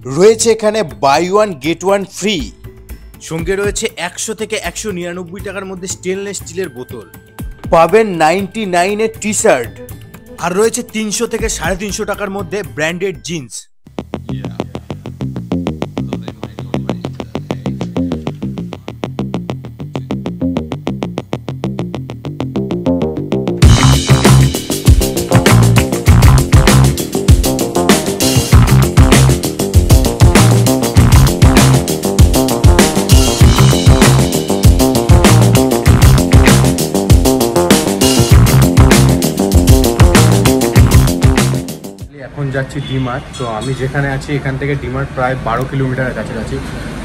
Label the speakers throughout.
Speaker 1: রয়েছে এখানে buy one get one free. সঙ্গে রয়েছে 100 থেকে 199 টাকার মধ্যে স্টেনলেস স্টিলের বোতল, পাবেন 99-এর টি শার্ট, আর রয়েছে 300 থেকে 350 টাকার মধ্যে ব্র্যান্ডেড জিন্স।
Speaker 2: এখন যাচ্ছি ডিমার্ট। তো আমি যেখানে আছি এখান থেকে ডিমার্ট প্রায় 12 কিলোমিটারের কাছাকাছি।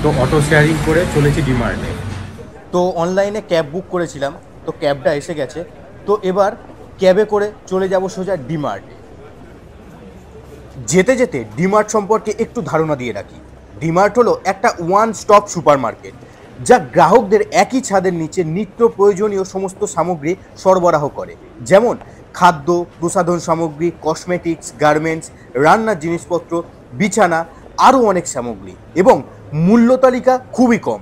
Speaker 2: তো অটো শেয়ারিং করে চলেছি ডিমার্টে।
Speaker 1: তো অনলাইনে ক্যাব বুক করেছিলাম, তো ক্যাবটা এসে গেছে। তো এবার ক্যাবে করে চলে যাব সোজা ডিমার্টে। যেতে যেতে ডিমার্ট সম্পর্কে একটু ধারণা দিয়ে রাখি। ডিমার্ট হলো একটা ওয়ান স্টপ সুপার মার্কেট, যা গ্রাহকদের একই ছাদের নিচে নিত্য প্রয়োজনীয় সমস্ত সামগ্রী সরবরাহ করে, যেমন খাদ্য, প্রসাধন সামগ্রী, কসমেটিক্স, গার্মেন্টস, রান্নার জিনিসপত্র, বিছানা, আরও অনেক সামগ্রী, এবং মূল্য তালিকা খুবই কম।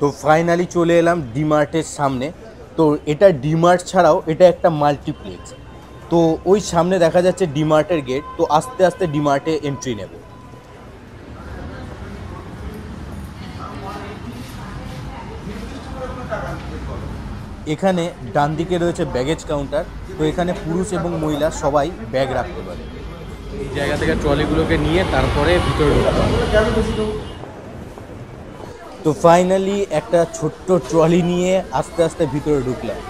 Speaker 1: তো ফাইনালি চলে এলাম ডিমার্টের সামনে। তো এটা ডিমার্ট ছাড়াও এটা একটা মাল্টিপ্লেক্স। তো ওই সামনে দেখা যাচ্ছে ডিমার্টের গেট। তো আস্তে আস্তে ডিমার্টে এন্ট্রি নেব। এখানে ডান দিকে রয়েছে ব্যাগেজ কাউন্টার। তো এখানে পুরুষ এবং মহিলা সবাই ব্যাগ রাখতে পারে।
Speaker 2: এই জায়গা থেকে ট্রলিগুলোকে নিয়ে তারপরে ভিতরে ঢুকতে হবে।
Speaker 1: তো ফাইনালি একটা ছোট্ট ট্রলি নিয়ে আস্তে আস্তে ভিতরে ঢুকলাম।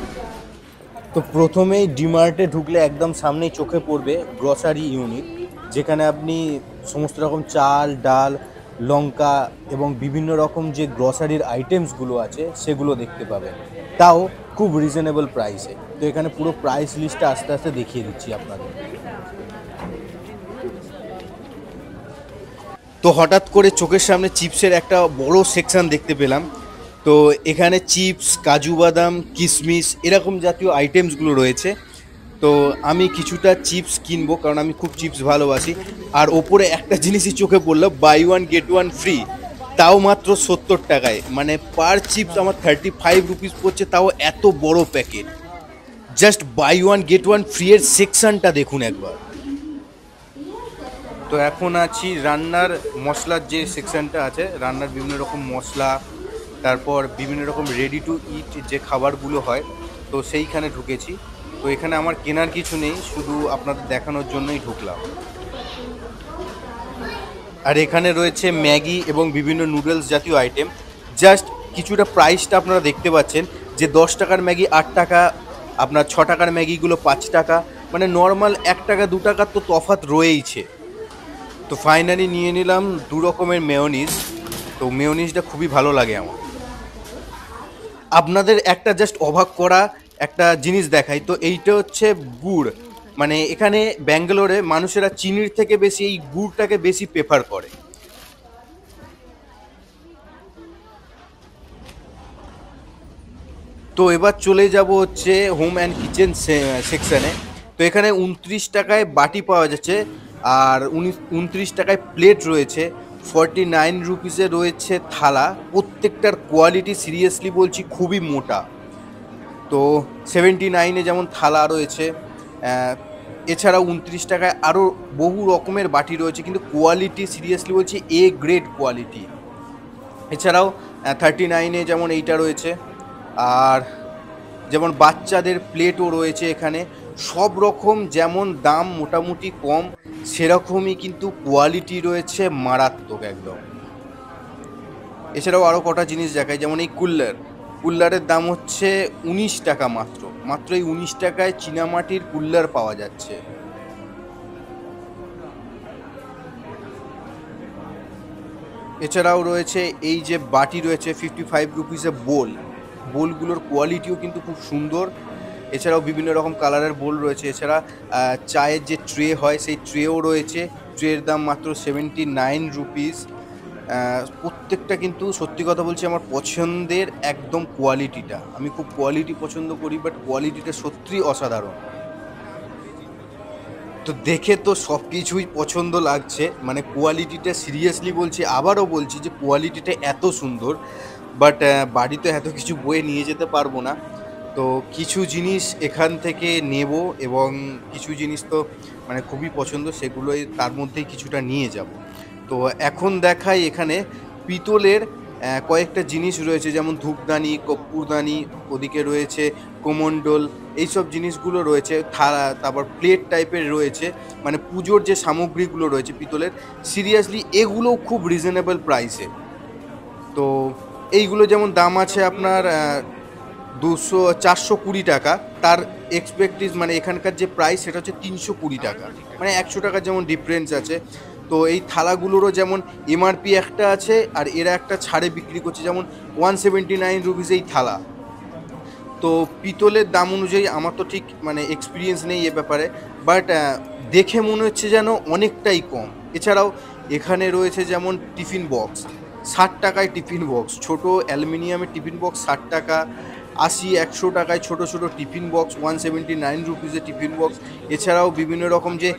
Speaker 1: তো প্রথমেই ডিমার্টে ঢুকলে একদম সামনেই চোখে পড়বে গ্রসারি ইউনিট, যেখানে আপনি সমস্ত রকম চাল, ডাল, লঙ্কা এবং বিভিন্ন রকম যে গ্রসারির আইটেমসগুলো আছে সেগুলো দেখতে পাবেন, তাও খুব রিজনেবল প্রাইসে। তো এখানে পুরো প্রাইস লিস্টটা আস্তে আস্তে দেখিয়ে দিচ্ছি আপনাদের। তো হঠাৎ করে চোখের সামনে চিপসের একটা বড় সেকশন দেখতে পেলাম। তো এখানে চিপস, কাজু বাদাম, কিশমিশ এরকম জাতীয় আইটেমসগুলো রয়েছে। তো আমি কিছুটা চিপস কিনবো, কারণ আমি খুব চিপস ভালোবাসি। আর ওপরে একটা জিনিসই চোখে পড়লো, buy one get one free, তাও মাত্র 70 টাকায়। মানে পার চিপস আমার 35 রুপিস পড়ছে, তাও এত বড় packet. Just buy one get one free এর সেকশনটা দেখুন একবার। তো এখন আছি রান্নার মশলার যে সেকশনটা আছে, রান্নার বিভিন্ন রকম মশলা, তারপর বিভিন্ন রকম রেডি টু ইট যে খাবারগুলো হয়, তো সেইখানে ঢুকেছি। তো এখানে আমার কেনার কিছু নেই, শুধু আপনাদের দেখানোর জন্যই ঢুকলাম। আর এখানে রয়েছে ম্যাগি এবং বিভিন্ন নুডলস জাতীয় আইটেম। জাস্ট কিছুটা প্রাইসটা আপনারা দেখতে পাচ্ছেন, যে 10 টাকার ম্যাগি 8 টাকা, আপনার 6 টাকার ম্যাগিগুলো 5 টাকা, মানে নর্মাল 1 টাকা 2 টাকার তো তফাৎ রয়েইছে। তো ফাইনালি নিয়ে নিলাম 2 রকমের মেয়োনিজ। তো মেয়োনিজটা খুবই ভালো লাগে আমার। আপনাদের একটা জাস্ট অবাক করা একটা জিনিস দেখাই। তো এইটা হচ্ছে গুড়। মানে এখানে ব্যাঙ্গালোরে মানুষেরা চিনির থেকে বেশি এই গুড়টাকে বেশি প্রেফার করে। তো এবার চলে যাব হচ্ছে হোম অ্যান্ড কিচেন সেকশানে। তো এখানে 29 টাকায় বাটি পাওয়া যাচ্ছে, আর 29 টাকায় প্লেট রয়েছে, 49 রুপিসে রয়েছে থালা। প্রত্যেকটার কোয়ালিটি সিরিয়াসলি বলছি খুবই মোটা। তো 79-এ যেমন থালা রয়েছে, এছাড়াও 29 টাকায় আরও বহু রকমের বাটি রয়েছে, কিন্তু কোয়ালিটি সিরিয়াসলি বলছি এ গ্রেড কোয়ালিটি। এছাড়াও 39-এ যেমন এইটা রয়েছে, আর যেমন বাচ্চাদের প্লেটও রয়েছে এখানে। সব রকম যেমন দাম মোটামুটি কম, সেরকমই কিন্তু কোয়ালিটি রয়েছে মারাত্মক একদম। এছাড়াও আরও কটা জিনিস দেখায়, যেমন এই কুল্লারের দাম হচ্ছে 19 টাকা মাত্র এই 19 টাকায় চীনামাটির কুল্লার পাওয়া যাচ্ছে। এছাড়াও রয়েছে এই যে বাটি রয়েছে 55 রুপিসে বোলগুলোর কোয়ালিটিও কিন্তু খুব সুন্দর। এছাড়াও বিভিন্ন রকম কালারের বোল রয়েছে। এছাড়া চায়ের যে ট্রে হয় সেই ট্রেও রয়েছে, ট্রের দাম মাত্র 79 রুপিস। প্রত্যেকটা কিন্তু সত্যি কথা বলছি আমার পছন্দের একদম কোয়ালিটিটা। আমি খুব কোয়ালিটি পছন্দ করি, বাট কোয়ালিটিটা সত্যিই অসাধারণ। তো তো দেখে তো সব কিছুই পছন্দ লাগছে, মানে কোয়ালিটিটা সিরিয়াসলি বলছি, আবারও বলছি যে কোয়ালিটিটা এত সুন্দর, বাট বাড়িতে এত কিছু বয়ে নিয়ে যেতে পারবো না। তো কিছু জিনিস এখান থেকে নেব এবং কিছু জিনিস তো মানে খুবই পছন্দ, সেগুলোই তার মধ্যেই কিছুটা নিয়ে যাব। তো এখন দেখাই এখানে পিতলের কয়েকটা জিনিস রয়েছে, যেমন ধূপদানি, কর্পূরদানি, ওদিকে রয়েছে কোমণ্ডল, এইসব জিনিসগুলো রয়েছে, থালা, তারপর প্লেট টাইপের রয়েছে, মানে পুজোর যে সামগ্রীগুলো রয়েছে পিতলের, সিরিয়াসলি এগুলোও খুব রিজনেবল প্রাইসে। তো এইগুলো যেমন দাম আছে আপনার 420 টাকা, তার এক্সপেক্টিভ মানে এখানকার যে প্রাইস সেটা হচ্ছে 320 টাকা, মানে 100 টাকার যেমন ডিফারেন্স আছে। তো এই থালাগুলোরও যেমন এমআরপি একটা আছে, আর এরা একটা ছাড়ে বিক্রি করছে, যেমন 179 রুপিস এই থালা। তো পিতলের দাম অনুযায়ী আমার তো ঠিক মানে এক্সপিরিয়েন্স নেই এ ব্যাপারে, বাট দেখে মনে হচ্ছে যেন অনেকটাই কম। এছাড়াও এখানে রয়েছে যেমন টিফিন বক্স, 60 টাকায় টিফিন বক্স, ছোট অ্যালুমিনিয়ামের টিফিন বক্স 60 টাকা, 80-100 টাকায় ছোট ছোট টিফিন বক্স, 179 রুপিসের টিফিন বক্স। এছাড়াও বিভিন্ন রকম যে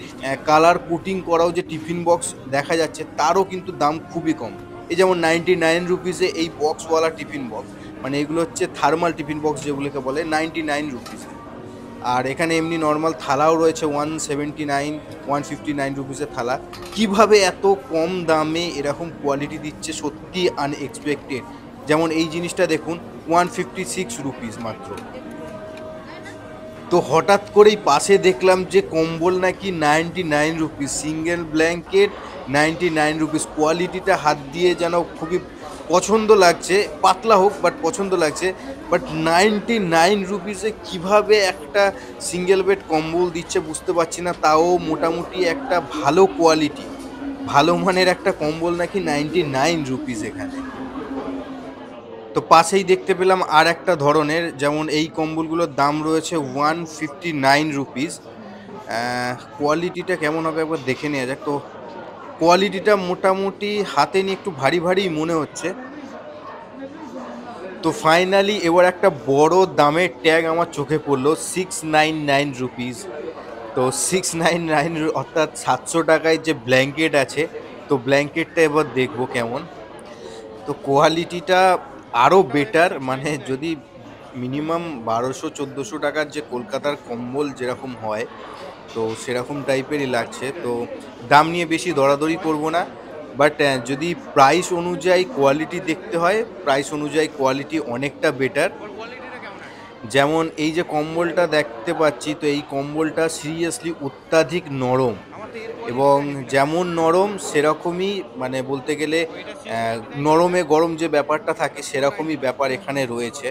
Speaker 1: কালার কোটিং করাও যে টিফিন বক্স দেখা যাচ্ছে, তারও কিন্তু দাম খুবই কম। এই যেমন 99 রুপিসে এই বক্সওয়ালা টিফিন বক্স, মানে এগুলো হচ্ছে থার্মাল টিফিন বক্স যেগুলোকে বলে, 99 রুপিসে। আর এখানে এমনি নর্মাল থালাও রয়েছে 179-159 রুপিসের থালা। কিভাবে এত কম দামে এরকম কোয়ালিটি দিচ্ছে, সত্যি আনএক্সপেক্টেড। যেমন এই জিনিসটা দেখুন, 156 রুপিস মাত্র। তো হঠাৎ করেই পাশে দেখলাম যে কম্বল নাকি 99 রুপিস, সিঙ্গেল ব্ল্যাঙ্কেট 99 রুপিস। কোয়ালিটিটা হাত দিয়ে যেন খুবই পছন্দ লাগছে, পাতলা হোক বাট পছন্দ লাগছে। বাট 99 রুপিসে কীভাবে একটা সিঙ্গেল বেড কম্বল দিচ্ছে বুঝতে পারছি না, তাও মোটামুটি একটা ভালো কোয়ালিটি, ভালো মানের একটা কম্বল নাকি 99 রুপিস এখানে। তো পাশেই দেখতে পেলাম আর একটা ধরনের, যেমন এই কম্বলগুলোর দাম রয়েছে 159 রুপিস। কোয়ালিটিটা কেমন হবে একবার দেখে নেওয়া যাক। তো কোয়ালিটিটা মোটামুটি হাতে নিয়ে একটু ভারী ভারী মনে হচ্ছে। তো ফাইনালি এবার একটা বড় দামের ট্যাগ আমার চোখে পড়লো, 699 রুপিস। তো 699 অর্থাৎ 700 টাকায় যে ব্ল্যাঙ্কেট আছে, তো ব্ল্যাঙ্কেটটা এবার দেখবো কেমন। তো কোয়ালিটিটা আরও বেটার, মানে যদি মিনিমাম 1200-1400 টাকার যে কলকাতার কম্বল যেরকম হয়, তো সেরকম টাইপেরই লাগছে। তো দাম নিয়ে বেশি দরাদরি করব না, বাট যদি প্রাইস অনুযায়ী কোয়ালিটি দেখতে হয়, প্রাইস অনুযায়ী কোয়ালিটি অনেকটা বেটার। যেমন এই যে কম্বলটা দেখতে পাচ্ছি, তো এই কম্বলটা সিরিয়াসলি অত্যাধিক নরম, এবং যেমন নরম সেরকমই মানে বলতে গেলে নরমে গরম যে ব্যাপারটা থাকে সেরকমই ব্যাপার এখানে রয়েছে।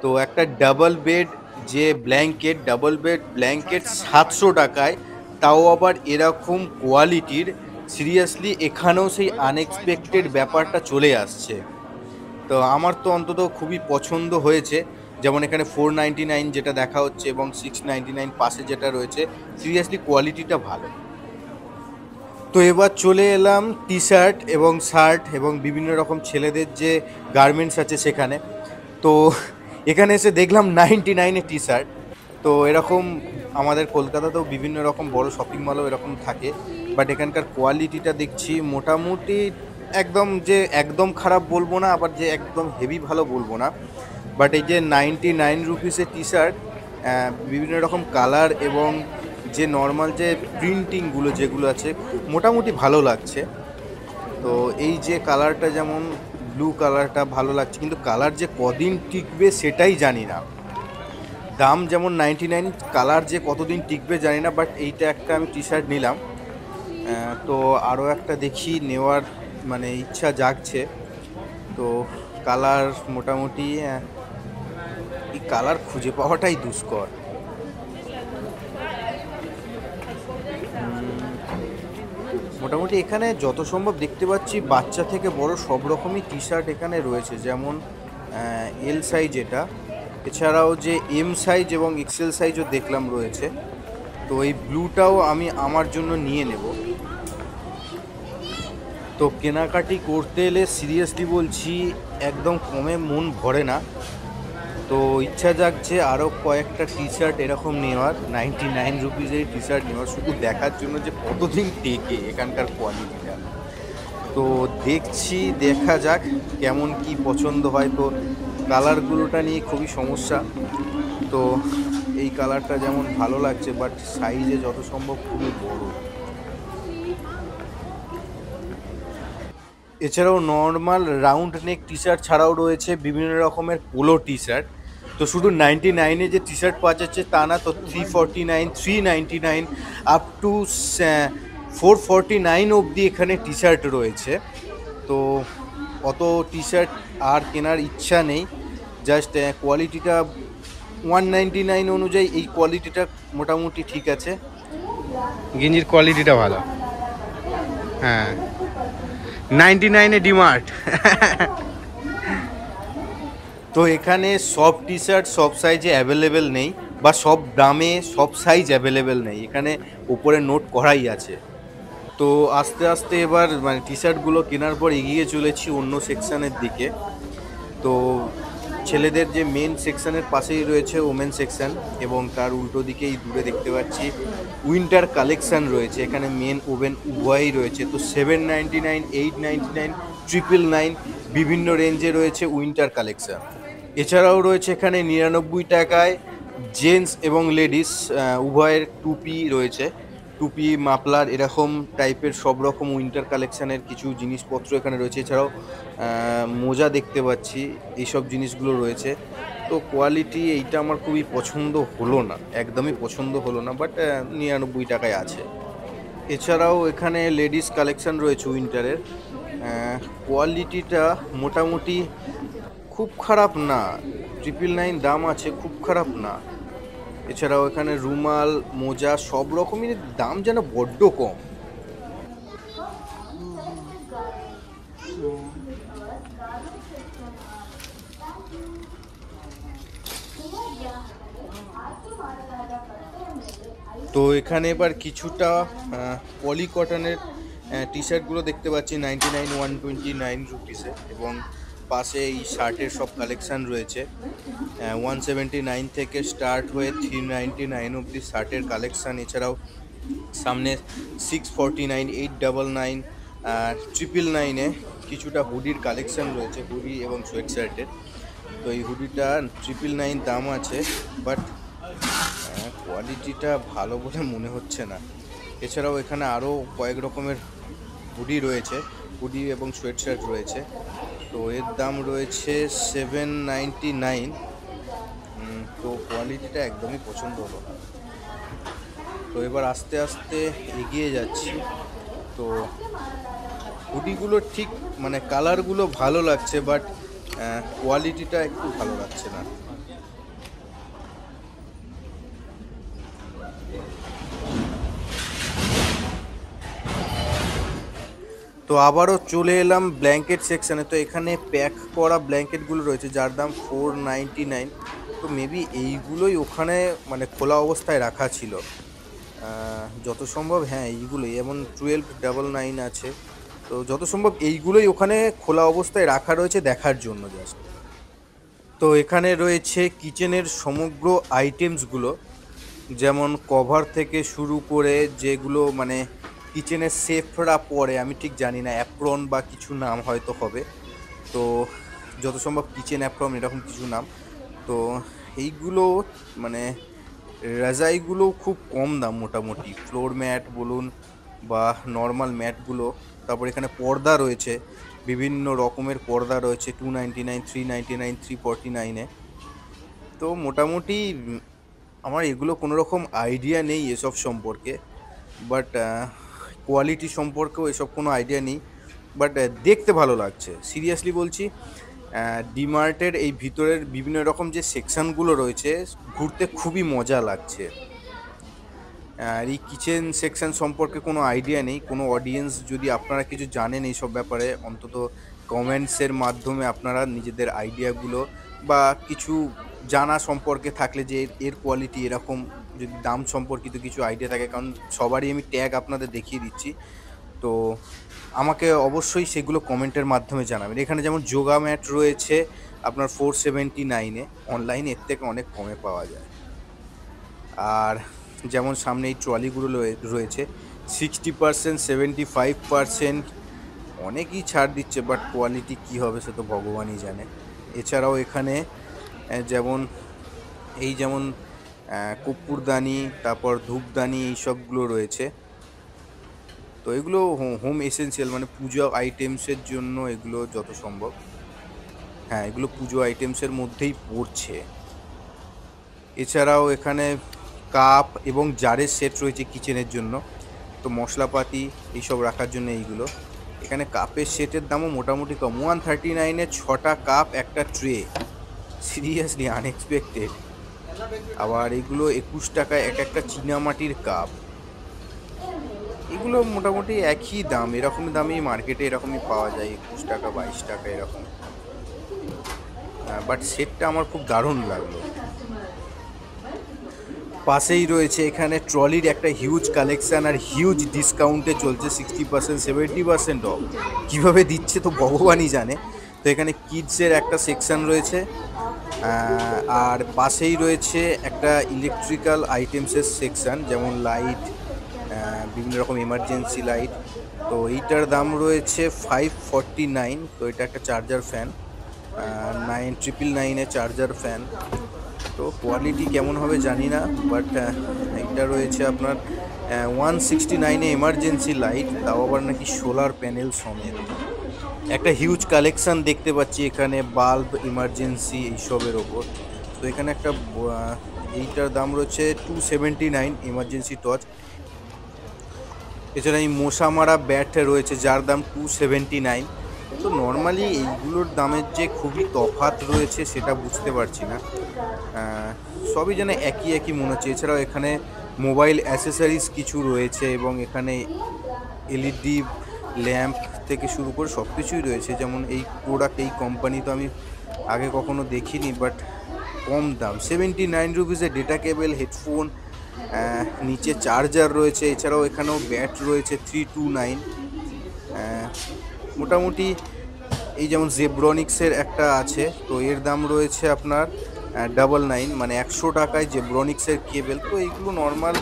Speaker 1: তো একটা ডাবল বেড যে ব্ল্যাঙ্কেট, ডাবল বেড ব্ল্যাঙ্কেট 700 টাকায়, তাও আবার এরকম কোয়ালিটির, সিরিয়াসলি এখানেও সেই আনএক্সপেক্টেড ব্যাপারটা চলে আসছে। তো আমার তো অন্তত খুবই পছন্দ হয়েছে। যেমন এখানে 499 যেটা দেখা হচ্ছে এবং 699 পাশে যেটা রয়েছে, সিরিয়াসলি কোয়ালিটিটা ভালো। তো এবার চলে এলাম টি শার্ট এবং শার্ট এবং বিভিন্ন রকম ছেলেদের যে গার্মেন্টস আছে সেখানে। তো এখানে এসে দেখলাম 99-এ টি শার্ট। তো এরকম আমাদের কলকাতাতেও বিভিন্ন রকম বড় শপিং মলও এরকম থাকে, বাট এখানকার কোয়ালিটিটা দেখছি মোটামুটি একদম, যে একদম খারাপ বলবো না, আবার যে একদম হেভি ভালো বলবো না। বাট এই যে 99 রুপিসের টি শার্ট, বিভিন্ন রকম কালার এবং যে নর্মাল যে প্রিন্টিংগুলো যেগুলো আছে, মোটামুটি ভালো লাগছে। তো এই যে কালারটা, যেমন ব্লু কালারটা ভালো লাগছে, কিন্তু কালার যে কদিন টিকবে সেটাই জানি না। দাম যেমন 99, কালার যে কতদিন টিকবে জানি না। বাট এইটা একটা আমি টি শার্ট নিলাম। তো আরও একটা দেখি, নেওয়ার মানে ইচ্ছা জাগছে। তো কালার মোটামুটি এই কালার খুঁজে পাওয়াটাই দুষ্কর। মোটামুটি এখানে যত সম্ভব দেখতে পাচ্ছি বাচ্চা থেকে বড় সব রকমই টি শার্ট এখানে রয়েছে, যেমন এল সাইজ এটা, এছাড়াও যে এম সাইজ এবং এক্সেল সাইজও দেখলাম রয়েছে। তো এই ব্লুটাও আমি আমার জন্য নিয়ে নেব। তো কেনাকাটি করতে এলে সিরিয়াসলি বলছি একদম কমে মন ভরে না। তো ইচ্ছা জাগছে আরও কয়েকটা টি শার্ট এরকম নেওয়ার, 99 রুপিজের টি শার্ট নেওয়ার, শুধু দেখার জন্য যে কতদিন টেকে এখানকার কোয়ালিটিটা। তো দেখছি, দেখা যাক কেমন কি পছন্দ হয়। তো কালারগুলোটা নিয়ে খুবই সমস্যা। তো এই কালারটা যেমন ভালো লাগছে, বাট সাইজে যত সম্ভব খুবই বড়। এছাড়াও normal round neck T shirt ছাড়াও রয়েছে বিভিন্ন রকমের পোলো টি শার্ট। তো শুধু 99-এ যে টি শার্ট পাওয়া যাচ্ছে তা না, তো 349, 399 আপ টু 449 অবধি এখানে টি শার্ট রয়েছে। তো অত টি শার্ট আর কেনার ইচ্ছা নেই, জাস্ট কোয়ালিটিটা 199 অনুযায়ী এই কোয়ালিটিটা মোটামুটি ঠিক আছে।
Speaker 2: গেঞ্জির কোয়ালিটিটা ভালো। হ্যাঁ, 99-এ ডিমার্ট।
Speaker 1: তো এখানে সব টি শার্ট সব সাইজে অ্যাভেলেবেল নেই, বা সব দামে সব সাইজ অ্যাভেলেবেল নেই, এখানে উপরে নোট করাই আছে। তো আস্তে আস্তে এবার মানে টি শার্টগুলো কেনার পর এগিয়ে চলেছি অন্য সেকশানের দিকে। তো ছেলেদের যে মেন সেকশানের পাশেই রয়েছে ওমেন সেকশান, এবং তার উল্টো দিকেই দূরে দেখতে পাচ্ছি উইন্টার কালেকশান রয়েছে। এখানে মেন ওমেন উভয়ই রয়েছে। তো 799, 899, 999 বিভিন্ন রেঞ্জে রয়েছে উইন্টার কালেকশান। এছাড়াও রয়েছে এখানে 99 টাকায় জেন্টস এবং লেডিস উভয়ের টুপি রয়েছে। টুপি, মাফলার এরকম টাইপের সব রকম উইন্টার কালেকশানের কিছু জিনিসপত্র এখানে রয়েছে। এছাড়াও মোজা দেখতে পাচ্ছি, এইসব জিনিসগুলো রয়েছে। তো কোয়ালিটি এইটা আমার খুবই পছন্দ হলো না, একদমই পছন্দ হলো না, বাট 99 টাকায় আছে। এছাড়াও এখানে লেডিস কালেকশান রয়েছে উইন্টারের। কোয়ালিটিটা মোটামুটি খুব খারাপ না, 999 দাম আছে, খুব খারাপ না। এছাড়াও এখানে রুমাল, মোজা সব রকমের দাম যেন বড্ড কম। তো এখানে এবার কিছুটা পলি কটনের টি শার্টগুলো দেখতে পাচ্ছি 99, 129 রুপিসে, এবং পাশে এই শার্টের সব কালেকশান রয়েছে। 179 থেকে স্টার্ট হয়ে 399 অবধি শার্টের কালেকশান। এছাড়াও সামনে 649, 899, 999-এ কিছুটা হুডির কালেকশান রয়েছে, হুডি এবং সোয়েট শার্টের। তো এই হুডিটা 999 দাম আছে, বাট কোয়ালিটিটা ভালো বলে মনে হচ্ছে না। এছাড়াও এখানে আরও কয়েক রকমের হুডি রয়েছে, হুডি এবং সোয়েট শার্ট রয়েছে। তো এর দাম রয়েছে 799। তো কোয়ালিটিটা একদমই পছন্দ হলো না। তো এবার আস্তে আস্তে এগিয়ে যাচ্ছি। তো হুডিগুলো ঠিক মানে কালারগুলো ভালো লাগছে, বাট কোয়ালিটিটা একটু ভালো লাগছে না। তো আবারও চলে এলাম ব্ল্যাঙ্কেট সেকশানে। তো এখানে প্যাক করা ব্ল্যাঙ্কেটগুলো রয়েছে যার দাম 499। তো মেবি এইগুলোই ওখানে মানে খোলা অবস্থায় রাখা ছিল যত সম্ভব। হ্যাঁ, এইগুলোই, এমন 1299 আছে। তো যত সম্ভব এইগুলোই ওখানে খোলা অবস্থায় রাখা রয়েছে দেখার জন্য জাস্ট। তো এখানে রয়েছে কিচেনের সমগ্র আইটেমসগুলো, যেমন কভার থেকে শুরু করে যেগুলো মানে কিচেনের শেফরা পরে, আমি ঠিক জানি না, অ্যাপ্রন বা কিছু নাম হয়তো হবে। তো যত সম্ভব কিচেন অ্যাপ্রন এরকম কিছু নাম। তো এইগুলো মানে রাজাইগুলো খুব কম দাম মোটামুটি, ফ্লোর ম্যাট বলুন বা নর্মাল ম্যাটগুলো। তারপর এখানে পর্দা রয়েছে, বিভিন্ন রকমের পর্দা রয়েছে 299, 399, 349-এ। তো মোটামুটি আমার এগুলো কোনো রকম আইডিয়া নেই এসব সম্পর্কে, বাট কোয়ালিটি সম্পর্কেও এসব কোনো আইডিয়া নেই, বাট দেখতে ভালো লাগছে, সিরিয়াসলি বলছি। ডিমার্টের এই ভিতরের বিভিন্ন রকম যে সেকশানগুলো রয়েছে ঘুরতে খুবই মজা লাগছে। আর এই কিচেন সেকশন সম্পর্কে কোনো আইডিয়া নেই। কোনো অডিয়েন্স যদি আপনারা কিছু জানেন এইসব ব্যাপারে, অন্তত কমেন্টসের মাধ্যমে আপনারা নিজেদের আইডিয়াগুলো বা কিছু জানা সম্পর্কে থাকলে যে এর কোয়ালিটি এরকম, যদি দাম সম্পর্কিত কিছু আইডিয়া থাকে, কারণ সবারই আমি ট্যাগ আপনাদের দেখিয়ে দিচ্ছি। তো আমাকে অবশ্যই সেগুলো কমেন্টের মাধ্যমে জানাবেন। এখানে যেমন যোগা ম্যাট রয়েছে আপনার 479-এ, অনলাইনে এর থেকে অনেক কমে পাওয়া যায়। আর যেমন সামনে এই ট্রলিগুলো রয়েছে 60%, 75%, অনেকই ছাড় দিচ্ছে, বাট কোয়ালিটি কী হবে সে তো ভগবানই জানে। এছাড়াও এখানে যেমন যেমন কর্পূরদানি, তারপর ধূপদানি, এইসবগুলো রয়েছে। তো এগুলো হোম এসেনশিয়াল, মানে পুজো আইটেমসের জন্য এগুলো যত সম্ভব। হ্যাঁ, এগুলো পুজো আইটেমসের মধ্যেই পড়ছে। এছাড়াও এখানে কাপ এবং জারের সেট রয়েছে কিচেনের জন্য, তো মশলাপাতি এইসব রাখার জন্য এইগুলো। এখানে কাপের সেটের দামও মোটামুটি কম, 139-এ 6টা কাপ, একটা ট্রে। Seriously unexpected. আবার এগুলো 21 টাকায় একটা চীনামাটির কাপ। এগুলো মোটামুটি একই দাম, এরকমই দামেই মার্কেটে এরকমই পাওয়া যায়, 21 টাকা 22 টাকা এরকম। বাট সেটটা আমার খুব দারুণ লাগলো। পাশেই রয়েছে এখানে ট্রলির একটা হিউজ কালেকশান, আর হিউজ ডিসকাউন্টে চলছে, 60%, 70% অফ। কীভাবে দিচ্ছে তো ভগবানই জানে। তো এখানে কিডসের একটা সেকশান রয়েছে, আর পাশেই রয়েছে একটা ইলেকট্রিক্যাল আইটেমসের সেকশান, যেমন লাইট, বিভিন্ন রকম এমার্জেন্সি লাইট। তো এইটার দাম রয়েছে 549। তো এটা একটা চার্জার ফ্যান, 999-এ চার্জার ফ্যান। তো কোয়ালিটি কেমন হবে জানি না, বাট এইটা রয়েছে আপনার 169-এ এমার্জেন্সি লাইট, তাও আবার নাকি সোলার প্যানেল সমেত। একটা হিউজ কালেকশান দেখতে পাচ্ছি এখানে, বাল্ব, ইমার্জেন্সি এইসবের ওপর। তো এখানে একটা এইটার দাম রয়েছে 279, এমার্জেন্সি টর্চ। এছাড়া এই মশা মারা ব্যাট রয়েছে, যার দাম 279। তো নর্মালি এইগুলোর দামের যে খুবই তফাৎ রয়েছে সেটা বুঝতে পারছি না, সবই যেন একই একই মনে হচ্ছে। এছাড়াও এখানে মোবাইল অ্যাসেসরিজ কিছু রয়েছে, এবং এখানে এলইডি ল্যাম্প থেকে শুরু করে সব কিছুই রয়েছে। যেমন এই প্রোডাক্ট, এই কোম্পানি তো আমি আগে কখনো দেখিনি, বাট কম দাম, 79 রুপিসে ডেটা কেবল, হেডফোন, নিচে চার্জার রয়েছে। এছাড়াও এখানেও ব্যাট রয়েছে 329। মোটামুটি এই যেমন জেব্রনিক্সের একটা আছে, তো এর দাম রয়েছে আপনার 99, মানে 100 টাকায় জেব্রনিক্সের কেবল। তো এইগুলো নর্মাল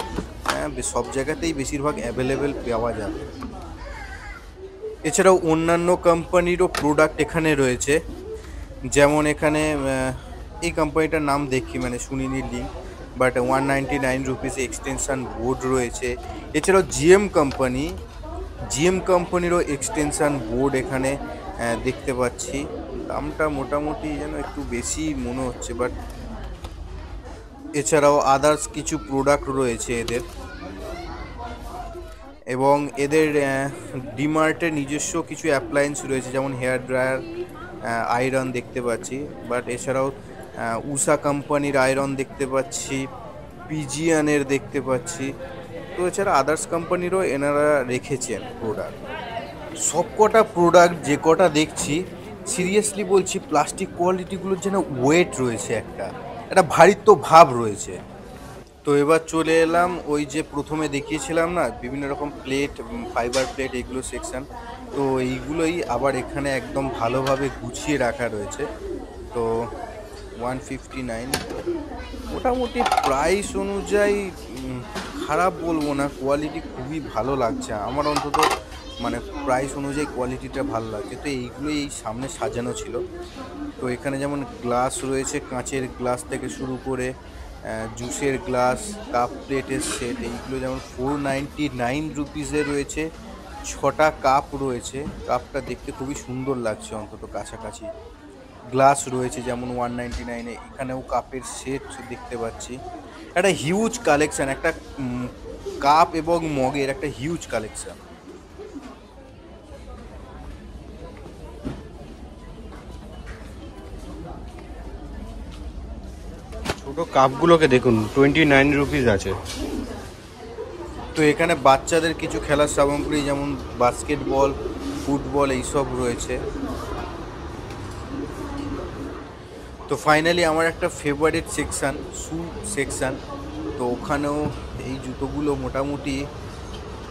Speaker 1: সব জায়গাতেই বেশিরভাগ অ্যাভেলেবেল পাওয়া যাবে। এছাড়াও অন্যান্য কোম্পানিরও প্রোডাক্ট এখানে রয়েছে, যেমন এখানে এই কোম্পানিটার নাম দেখি, মানে শুনিনি লিঙ্ক, বাট 199 রুপিসে এক্সটেনশান বোর্ড রয়েছে। এছাড়াও জিএম কোম্পানিরও এক্সটেনশান বোর্ড এখানে দেখতে পাচ্ছি। দামটা মোটামুটি যেন একটু বেশি মনে হচ্ছে, বাট এছাড়াও আদার্স কিছু প্রোডাক্ট রয়েছে এদের, এবং এদের ডিমার্টের নিজস্ব কিছু অ্যাপ্লায়েন্স রয়েছে, যেমন হেয়ার ড্রায়ার, আয়রন দেখতে পাচ্ছি। বাট এছাড়াও উষা কোম্পানির আয়রন দেখতে পাচ্ছি, পিজিয়ানের দেখতে পাচ্ছি। তো এছাড়া আদার্স কোম্পানিরও এনারা রেখেছেন প্রোডাক্ট। সব কটা প্রোডাক্ট যে কটা দেখছি, সিরিয়াসলি বলছি, প্লাস্টিক কোয়ালিটিগুলোর যেন ওয়েট রয়েছে, একটা ভারিত্ব ভাব রয়েছে। তো এবার চলে এলাম ওই যে প্রথমে দেখিয়েছিলাম না, বিভিন্ন রকম প্লেট, ফাইবার প্লেট, এগুলো সেকশান। তো এইগুলোই আবার এখানে একদম ভালোভাবে গুছিয়ে রাখা রয়েছে। তো 159, মোটামুটি প্রাইস অনুযায়ী খারাপ বলবো না, কোয়ালিটি খুবই ভালো লাগছে আমার, অন্তত মানে প্রাইস অনুযায়ী কোয়ালিটিটা ভালো লাগছে। তো এইগুলোই এই সামনে সাজানো ছিল। তো এখানে যেমন গ্লাস রয়েছে, কাঁচের গ্লাস থেকে শুরু করে জুসের গ্লাস, কাপ প্লেটের সেট, এইগুলো যেমন 499 রুপিসে রয়েছে। 6টা কাপ রয়েছে, কাপটা দেখতে খুবই সুন্দর লাগছে, অন্তত কাছাকাছি। গ্লাস রয়েছে যেমন 199-এ, এখানেও কাপের সেট দেখতে পাচ্ছি। একটা হিউজ কালেকশান, একটা কাপ এবং মগের একটা হিউজ কালেকশান।
Speaker 2: ছোট কাপগুলোকে দেখুন, 29 রুপিস আছে।
Speaker 1: তো এখানে বাচ্চাদের কিছু খেলার সামগ্রী, যেমন বাস্কেটবল, ফুটবল, এইসব রয়েছে। তো ফাইনালি আমার একটা ফেভারিট সেকশান, শু সেকশান। তো ওখানেও এই জুতোগুলো মোটামুটি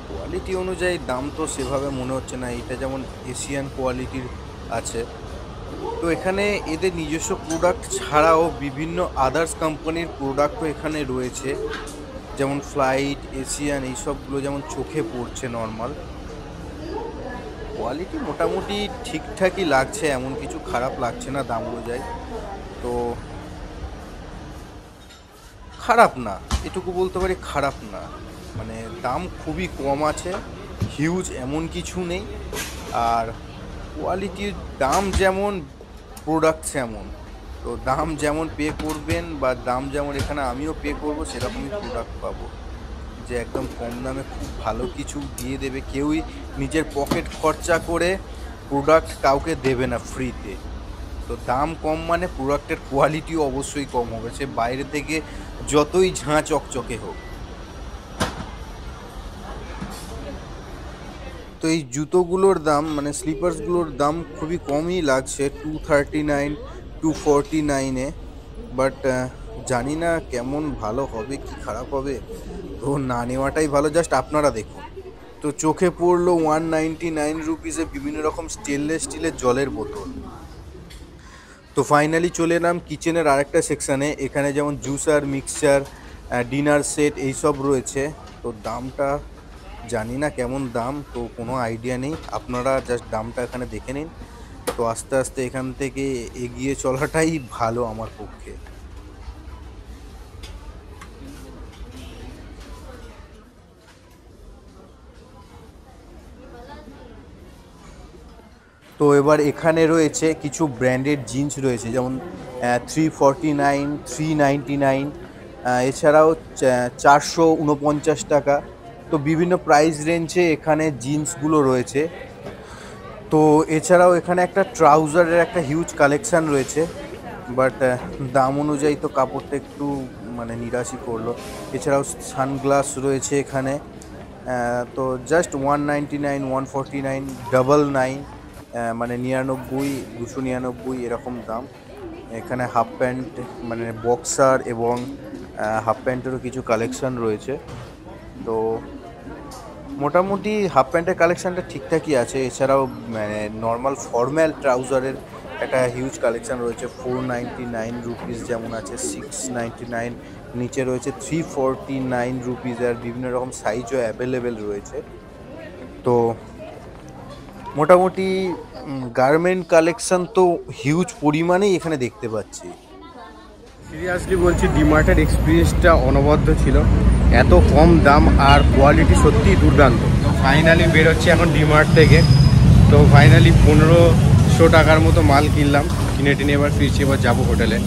Speaker 1: কোয়ালিটি অনুযায়ী দাম তো সেভাবে মনে হচ্ছে না, এটা যেমন এশিয়ান কোয়ালিটির আছে। তো এখানে এদের নিজস্ব প্রোডাক্ট ছাড়াও বিভিন্ন আদার্স কোম্পানির প্রোডাক্টও এখানে রয়েছে, যেমন ফ্লাইট, এশিয়ান, এইসবগুলো যেমন চোখে পড়ছে নর্মাল। কোয়ালিটি মোটামুটি ঠিকঠাকই লাগছে, এমন কিছু খারাপ লাগছে না দাম অনুযায়ী। তো খারাপ না, এটুকু বলতে পারি খারাপ না, মানে দাম খুবই কম আছে, হিউজ এমন কিছু নেই। আর কোয়ালিটির দাম যেমন, প্রোডাক্ট সেমন। তো দাম যেমন পে করবেন বা দাম যেমন এখানে আমিও পে করবো, সেরকমই প্রোডাক্ট পাবো। যে একদম কম দামে খুব ভালো কিছু দিয়ে দেবে, কেউই নিজের পকেট খরচা করে প্রোডাক্ট কাউকে দেবে না ফ্রিতে। তো দাম কম মানে প্রোডাক্টের কোয়ালিটিও অবশ্যই কম হবে, সে বাইরে থেকে যতই ঝাঁ চকচকে হোক। তো এই জুতোগুলোর দাম, মানে স্লিপার্সগুলোর দাম খুবই কমই লাগছে, 239, 249-এ। বাট জানি না কেমন ভালো হবে কি খারাপ হবে, তো না নেওয়াটাই ভালো, জাস্ট আপনারা দেখুন। তো চোখে পড়লো 199 রুপিসে বিভিন্ন রকম স্টেনলেস স্টিলের জলের বোতল। তো ফাইনালি চলে এলাম কিচেনের আরেকটা সেকশানে, এখানে যেমন জুসার, মিক্সচার, ডিনার সেট এইসব রয়েছে। তো দামটা জানি না কেমন দাম, তো কোনো আইডিয়া নেই, আপনারা জাস্ট দামটা এখানে দেখে নিন। তো আস্তে আস্তে এখান থেকে এগিয়ে চলাটাই ভালো আমার পক্ষে। তো এবার এখানে রয়েছে কিছু ব্র্যান্ডেড জিন্স রয়েছে, যেমন 349, 399, এছাড়াও 449 টাকা। তো বিভিন্ন প্রাইস রেঞ্জে এখানে জিন্সগুলো রয়েছে। তো এছাড়াও এখানে একটা ট্রাউজারের একটা হিউজ কালেকশান রয়েছে, বাট দাম অনুযায়ী তো কাপড়টা একটু মানে নিরাশই করলো। এছাড়াও সানগ্লাস রয়েছে এখানে, তো জাস্ট 199, 149, 99, মানে 99, 299 এরকম দাম। এখানে হাফ প্যান্ট, মানে বক্সার এবং হাফ প্যান্টেরও কিছু কালেকশান রয়েছে। তো মোটামুটি হাফ প্যান্টের কালেকশানটা ঠিকঠাকই আছে। এছাড়াও মানে নর্মাল ফর্ম্যাল ট্রাউজারের একটা হিউজ কালেকশান রয়েছে, 499 রুপিস যেমন আছে, 699, নিচে রয়েছে 349 রুপিস, আর বিভিন্ন রকম সাইজও অ্যাভেলেবেল রয়েছে। তো মোটামুটি গার্মেন্ট কালেকশান তো হিউজ পরিমাণেই এখানে দেখতে পাচ্ছি।
Speaker 2: সিরিয়াসলি বলছি, ডিমার্টের এক্সপিরিয়েন্সটা অনবদ্য ছিল, এত কম দাম আর কোয়ালিটি সত্যিই দুর্দান্ত। তো ফাইনালি বেরোচ্ছি এখন ডিমার্ট থেকে। তো ফাইনালি 1500 টাকার মতো মাল কিনলাম, কিনে টিনে এবার ফিরছি, এবার যাবো হোটেলে।